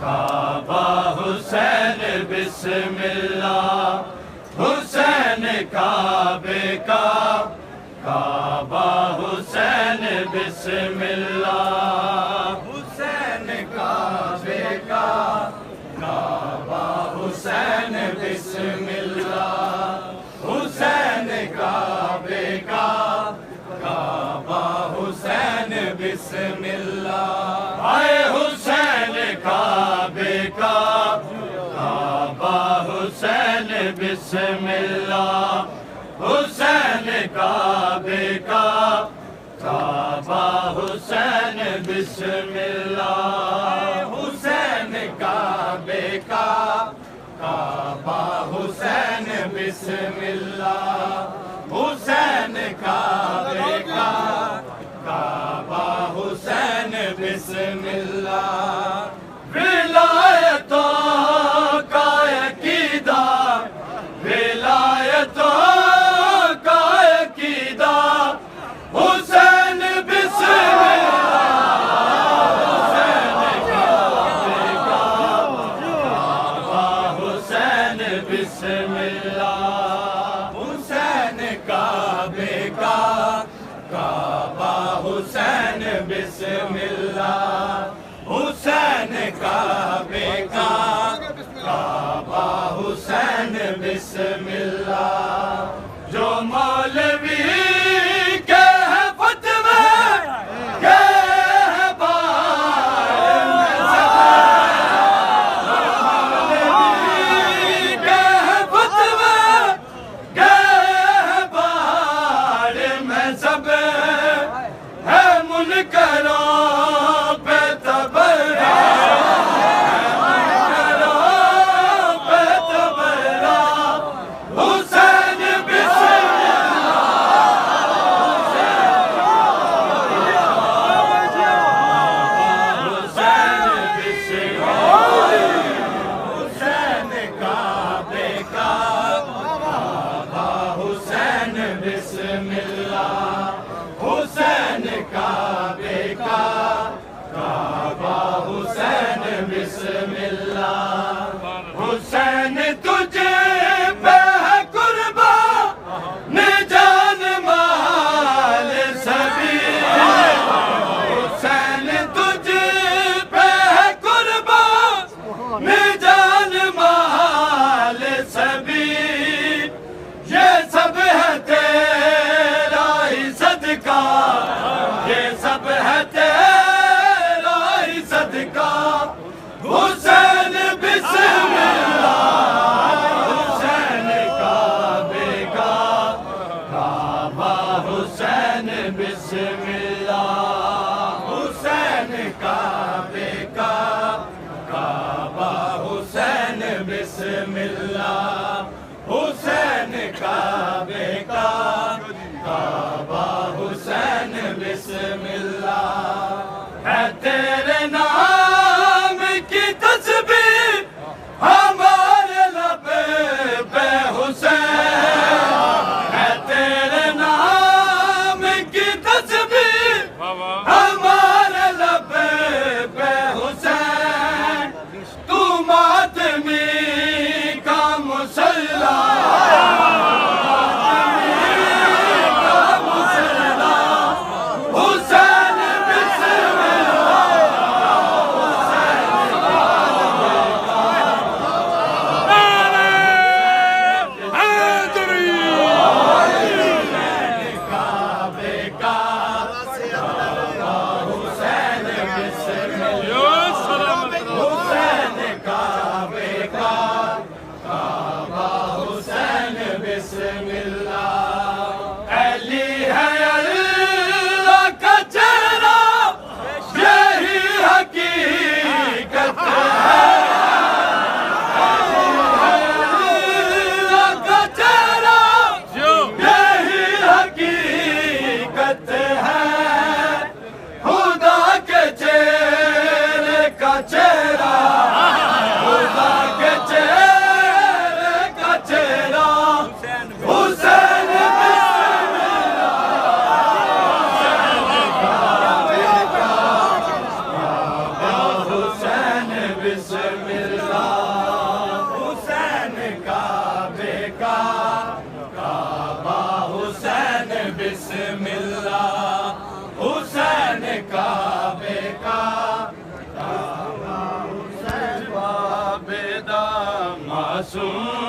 کعبہ حسین بسم اللہ، حسین کعبے کا، کعبہ حسین بسم اللہ، حسین کعبے کا، کعبہ حسین بسم اللہ، حسین کعبے کا، کعبہ حسین بسم اللہ، اے حسین کعبے کا، کعبہ حسین بسم اللہ، حسین کعبے کا، کعبہ حسین بسم اللہ، حسین کعبے کا، کعبہ حسین بسم اللہ، حسین کعبے کا، کعبہ حسین بسم اللہ، ولایتوں کا عقیدہ، ولایتوں کا عقیدہ، حسین بسم اللہ، حسین کعبے کا، کعبہ حسین بسم اللہ، حسین کعبے کا، کعبہ حسین بسم اللہ، حسین کعبے کا، کعبہ حسین بسم اللہ، جو مولوی کے ہیں فتوے کے ہیں بار میں زبر، مولوی کے ہیں فتوے کے ہیں بار میں زبر، ہے منکروں پہ تبرہ، بسم اللہ، حسین کعبے کا، کعبہ حسین بسم اللہ، حسین تجھے پہ ہے قربان جان مال سبھی، حسین تجھے پہ ہے قربان جان مال سبھی، یہ سب ہے تیرا ہی صدقہ، یہ سب ہے تیرا ہی صدقہ، حسین بسم اللہ، حسین کعبے کا، کعبہ حسین بسم اللہ، حسین کعبے کا، کعبہ حسین بسم اللہ، حسین کعبے کا، کعبہ حسین بسم اللہ، ہے تیرے نام کی تصویر معصوم